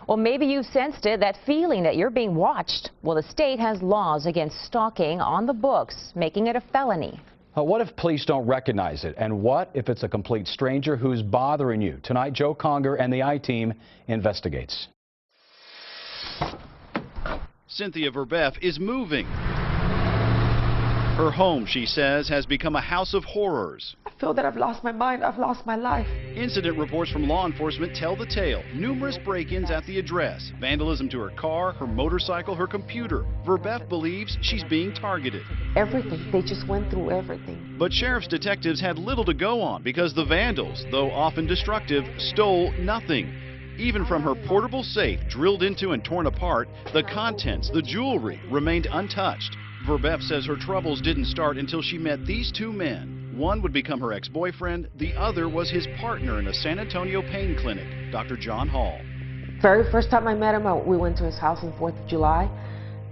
Well, maybe you've sensed it, that feeling that you're being watched. Well, the state has laws against stalking on the books, making it a felony. What if police don't recognize it? And what if it's a complete stranger who's bothering you? Tonight, Joe Conger and the I-Team investigates. Cynthia Verbeff is moving. Her home, she says, has become a house of horrors. I feel that I've lost my mind. I've lost my life. Incident reports from law enforcement tell the tale. Numerous break-ins at the address. Vandalism to her car, her motorcycle, her computer. Verbeff believes she's being targeted. Everything. They just went through everything. But sheriff's detectives had little to go on because the vandals, though often destructive, stole nothing. Even from her portable safe, drilled into and torn apart, the contents, the jewelry, remained untouched. Verbeff says her troubles didn't start until she met these two men. One would become her ex-boyfriend, the other was his partner in a San Antonio pain clinic, Dr. John Hall. Very first time I met him, we went to his house on 4th of July,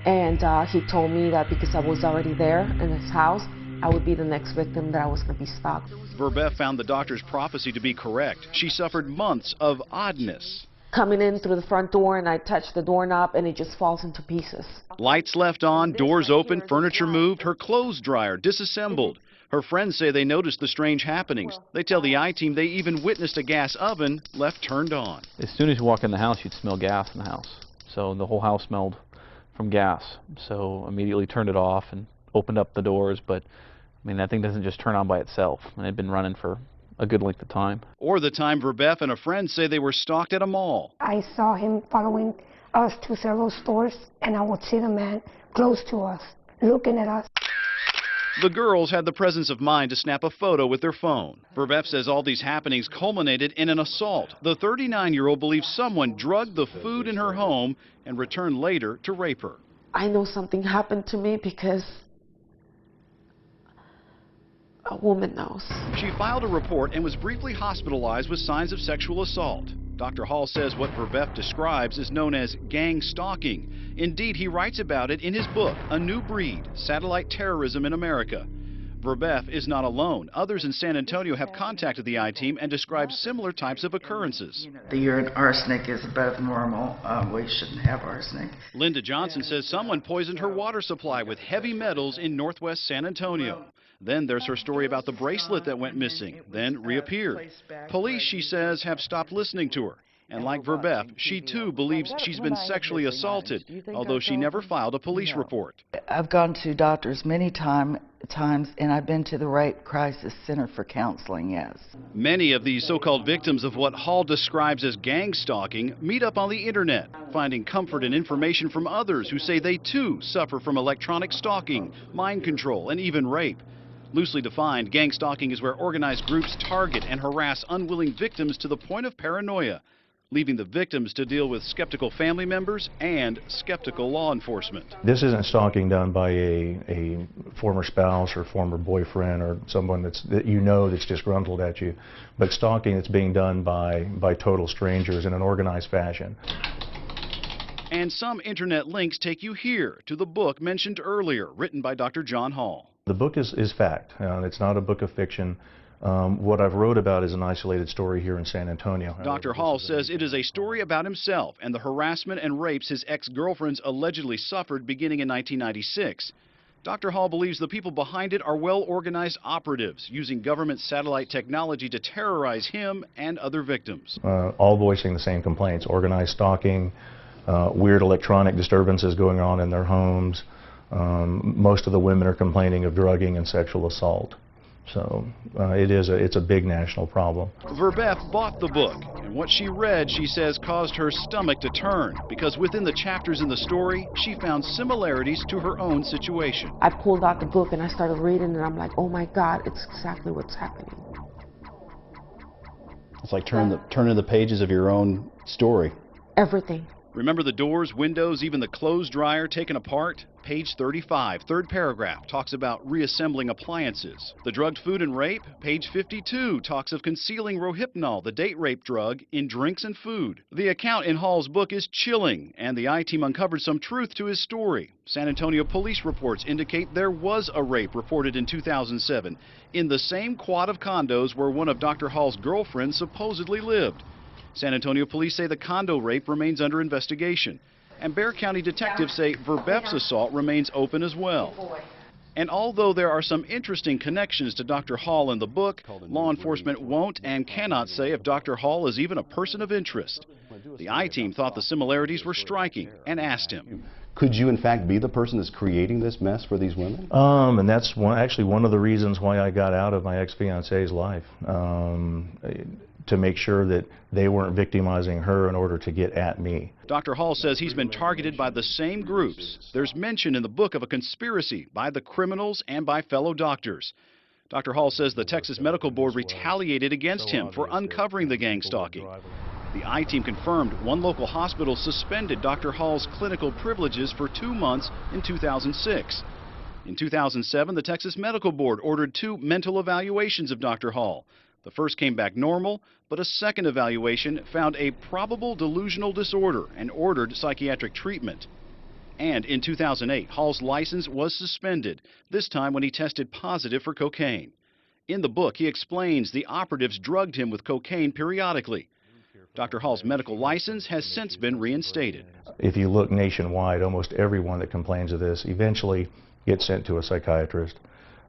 and he told me that because I was already there in his house, I would be the next victim, that I was going to be stalked. Verbeff found the doctor's prophecy to be correct. She suffered months of oddness. Coming in through the front door, and I touch the doorknob and it just falls into pieces. Lights left on, doors open, furniture moved, her clothes dryer disassembled. Her friends say they noticed the strange happenings. They tell the I-Team they even witnessed a gas oven left turned on. As soon as you walk in the house, you'd smell gas in the house. So the whole house smelled from gas. So immediately turned it off and opened up the doors. But I mean, that thing doesn't just turn on by itself. And it had been running for a good length of time. Or the time Verbeff and a friend say they were stalked at a mall. I saw him following us to several stores, and I would see the man close to us, looking at us. The girls had the presence of mind to snap a photo with their phone. Verbeff says all these happenings culminated in an assault. The 39-year-old believes someone drugged the food in her home and returned later to rape her. I know something happened to me because a woman knows. She filed a report and was briefly hospitalized with signs of sexual assault. Dr. Hall says what Verbeff describes is known as gang stalking. Indeed, he writes about it in his book, A New Breed, Satellite Terrorism in America. Verbeff is not alone. Others in San Antonio have contacted the I-Team and described similar types of occurrences. The urine arsenic is above normal. We shouldn't have arsenic. Linda Johnson says someone poisoned her water supply with heavy metals in northwest San Antonio. Then there's her story about the bracelet that went missing, then reappeared. Police, she says, have stopped listening to her. And like Verbeff, she too believes she's been sexually assaulted, although she never filed a police report. I've gone to doctors many times, and I've been to the Rape Crisis Center for counseling, yes. Many of these so-called victims of what Hall describes as gang stalking meet up on the internet, finding comfort and information from others who say they too suffer from electronic stalking, mind control, and even rape. Loosely defined, gang stalking is where organized groups target and harass unwilling victims to the point of paranoia, leaving the victims to deal with skeptical family members and skeptical law enforcement. This isn't stalking done by a former spouse or former boyfriend or someone that you know that's disgruntled at you, but stalking that's being done by total strangers in an organized fashion. And some internet links take you here to the book mentioned earlier, written by Dr. John Hall. The book is fact. It's not a book of fiction. What I've wrote about is an isolated story here in San Antonio. Dr. Hall says it is a story about himself and the harassment and rapes his ex-girlfriends allegedly suffered beginning in 1996. Dr. Hall believes the people behind it are well-organized operatives using government satellite technology to terrorize him and other victims. All voicing the same complaints: organized stalking, weird electronic disturbances going on in their homes. Most of the women are complaining of drugging and sexual assault. So it's a big national problem. Verbeff bought the book, and what she read, she says, caused her stomach to turn, because within the chapters in the story, she found similarities to her own situation. I pulled out the book and I started reading, and I'm like, oh my God, it's exactly what's happening. It's like turning the pages of your own story. Everything. Remember the doors, windows, even the clothes dryer taken apart? Page 35, third paragraph, talks about reassembling appliances. The drugged food and rape? Page 52 talks of concealing Rohypnol, the date rape drug, in drinks and food. The account in Hall's book is chilling, and the I-Team uncovered some truth to his story. San Antonio police reports indicate there was a rape reported in 2007 in the same quad of condos where one of Dr. Hall's girlfriends supposedly lived. San Antonio police say the condo rape remains under investigation. And Bexar County detectives say Verbeff's assault remains open as well. And although there are some interesting connections to Dr. Hall in the book, law enforcement won't and cannot say if Dr. Hall is even a person of interest. The I-Team thought the similarities were striking and asked him. Could you in fact be the person that's creating this mess for these women? And that's actually one of the reasons why I got out of my ex-fiance's life, to make sure that they weren't victimizing her in order to get at me. Dr. Hall says he's been targeted by the same groups. There's mention in the book of a conspiracy by the criminals and by fellow doctors. Dr. Hall says the Texas Medical Board retaliated against him for uncovering the gang stalking. The I-Team confirmed one local hospital suspended Dr. Hall's clinical privileges for 2 months in 2006. In 2007, the Texas Medical Board ordered 2 mental evaluations of Dr. Hall. The first came back normal, but a second evaluation found a probable delusional disorder and ordered psychiatric treatment. And in 2008, Hall's license was suspended, this time when he tested positive for cocaine. In the book, he explains the operatives drugged him with cocaine periodically. Dr. Hall's medical license has since been reinstated. If you look nationwide, almost everyone that complains of this eventually gets sent to a psychiatrist.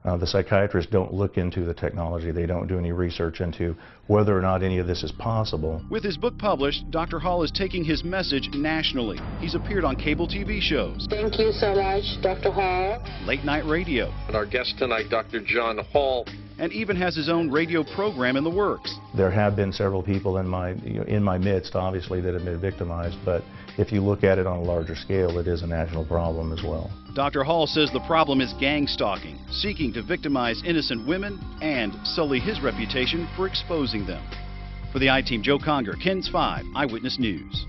The psychiatrists don't look into the technology. They don't do any research into whether or not any of this is possible. With his book published, Dr. Hall is taking his message nationally. He's appeared on cable TV shows. Thank you so much, Dr. Hall. Late night radio. And our guest tonight, Dr. John Hall. And even has his own radio program in the works. There have been several people in my midst, obviously, that have been victimized, but if you look at it on a larger scale, it is a national problem as well. Dr. Hall says the problem is gang stalking, seeking to victimize innocent women and sully his reputation for exposing them. For the I-Team, Joe Conger, KENS 5 Eyewitness News.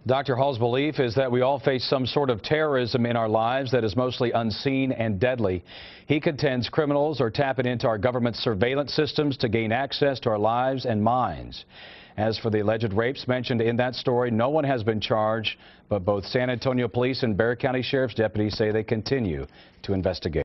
Dr. Hall's belief is that we all face some sort of terrorism in our lives that is mostly unseen and deadly. He contends criminals are tapping into our government surveillance systems to gain access to our lives and minds. As for the alleged rapes mentioned in that story, no one has been charged, but both San Antonio Police and Bexar County Sheriff's deputies say they continue to investigate.